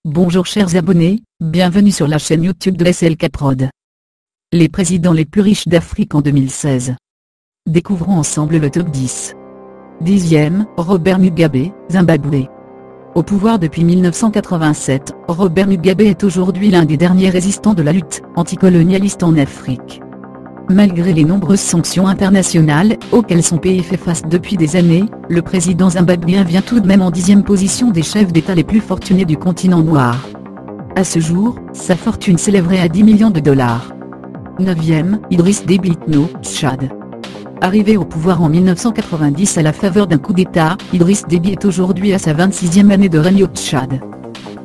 Bonjour chers abonnés, bienvenue sur la chaîne YouTube de SLK Prod. Les présidents les plus riches d'Afrique en 2016. Découvrons ensemble le top 10. 10e, Robert Mugabe, Zimbabwe. Au pouvoir depuis 1987, Robert Mugabe est aujourd'hui l'un des derniers résistants de la lutte anticolonialiste en Afrique. Malgré les nombreuses sanctions internationales auxquelles son pays fait face depuis des années, le président zimbabwéen vient tout de même en 10e position des chefs d'État les plus fortunés du continent noir. À ce jour, sa fortune s'élèverait à 10 millions de dollars. 9e, Idriss Déby Itno, Tchad. Arrivé au pouvoir en 1990 à la faveur d'un coup d'État, Idriss Déby est aujourd'hui à sa 26e année de règne au Tchad.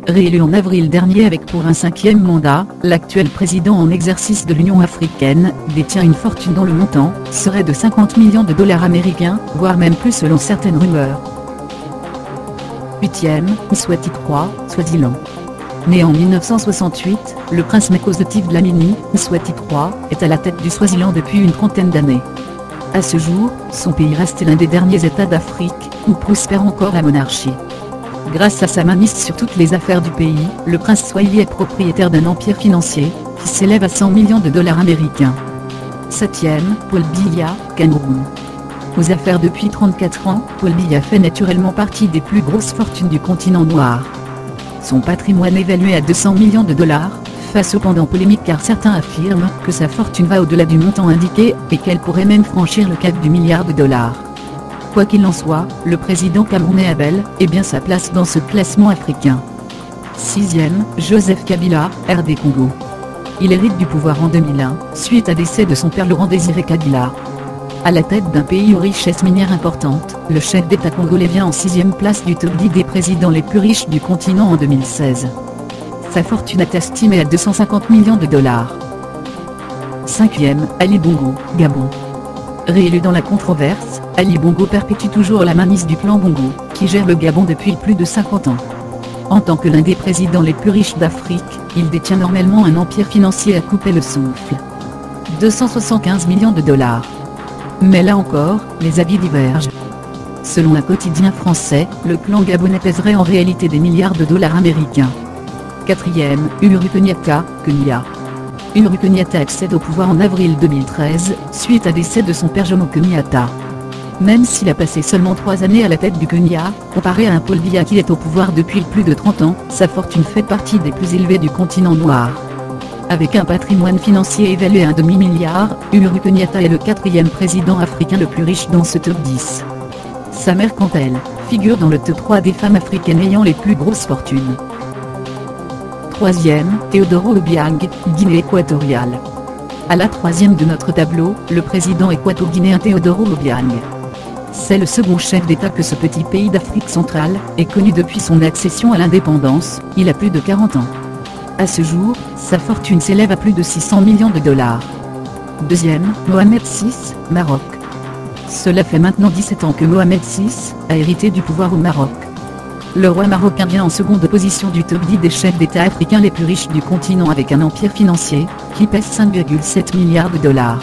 Réélu en avril dernier avec pour un 5e mandat, l'actuel président en exercice de l'Union africaine détient une fortune dont le montant serait de 50 millions de dollars américains, voire même plus selon certaines rumeurs. 8e, Mswati III, Swaziland. Né en 1968, le prince Mkhosi Dlamini, Mswati III, est à la tête du Swaziland depuis une trentaine d'années. À ce jour, son pays reste l'un des derniers États d'Afrique où prospère encore la monarchie. Grâce à sa mainmise sur toutes les affaires du pays, le prince Swahili est propriétaire d'un empire financier qui s'élève à 100 millions de dollars américains. 7e, Paul Biya, Cameroun. Aux affaires depuis 34 ans, Paul Biya fait naturellement partie des plus grosses fortunes du continent noir. Son patrimoine évalué à 200 millions de dollars, fait cependant polémique car certains affirment que sa fortune va au-delà du montant indiqué et qu'elle pourrait même franchir le cap du milliard de dollars. Quoi qu'il en soit, le président camerounais a bel et bien sa place dans ce classement africain. 6e, Joseph Kabila, RD Congo. Il hérite du pouvoir en 2001, suite à décès de son père Laurent Désiré Kabila. À la tête d'un pays aux richesses minières importantes, le chef d'État congolais vient en 6e place du top 10 des présidents les plus riches du continent en 2016. Sa fortune est estimée à 250 millions de dollars. 5e, Ali Bongo, Gabon. Réélu dans la controverse, Ali Bongo perpétue toujours la mainmise du clan Bongo, qui gère le Gabon depuis plus de 50 ans. En tant que l'un des présidents les plus riches d'Afrique, il détient normalement un empire financier à couper le souffle. 275 millions de dollars. Mais là encore, les avis divergent. Selon un quotidien français, le clan gabonais pèserait en réalité des milliards de dollars américains. 4e, Uhuru Kenyatta, Kenya. Uhuru Kenyatta accède au pouvoir en avril 2013, suite à décès de son père Jomo Kenyatta. Même s'il a passé seulement 3 années à la tête du Kenya, comparé à un Paul Biya qui est au pouvoir depuis plus de 30 ans, sa fortune fait partie des plus élevées du continent noir. Avec un patrimoine financier évalué à un demi-milliard, Uhuru Kenyatta est le 4e président africain le plus riche dans ce top 10. Sa mère quant à elle, figure dans le top 3 des femmes africaines ayant les plus grosses fortunes. 3e, Teodoro Obiang, Guinée équatoriale. À la 3e de notre tableau, le président équato-guinéen Teodoro Obiang. C'est le second chef d'État que ce petit pays d'Afrique centrale est connu depuis son accession à l'indépendance, il a plus de 40 ans. À ce jour, sa fortune s'élève à plus de 600 millions de dollars. 2e, Mohamed VI, Maroc. Cela fait maintenant 17 ans que Mohamed VI a hérité du pouvoir au Maroc. Le roi marocain vient en seconde position du top 10 des chefs d'État africains les plus riches du continent avec un empire financier qui pèse 5,7 milliards de dollars.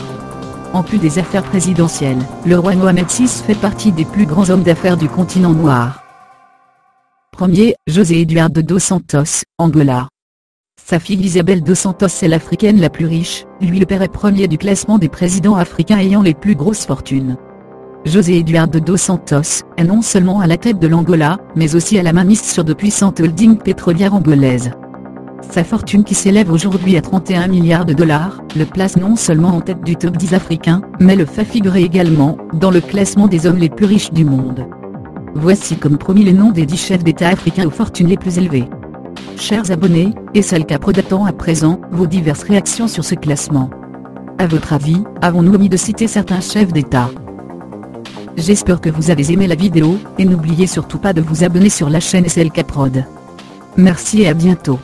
En plus des affaires présidentielles, le roi Mohamed VI fait partie des plus grands hommes d'affaires du continent noir. 1er, José Eduardo dos Santos, Angola. Sa fille Isabel dos Santos est l'Africaine la plus riche, lui le père est premier du classement des présidents africains ayant les plus grosses fortunes. José Eduardo dos Santos est non seulement à la tête de l'Angola, mais aussi à la mainmise sur de puissantes holdings pétrolières angolaises. Sa fortune qui s'élève aujourd'hui à 31 milliards de dollars, le place non seulement en tête du top 10 africain, mais le fait figurer également dans le classement des hommes les plus riches du monde. Voici comme promis les noms des 10 chefs d'État africains aux fortunes les plus élevées. Chers abonnés, SLK Prod attend à présent vos diverses réactions sur ce classement. À votre avis, avons-nous omis de citer certains chefs d'État? J'espère que vous avez aimé la vidéo, et n'oubliez surtout pas de vous abonner sur la chaîne SLK Prod. Merci et à bientôt.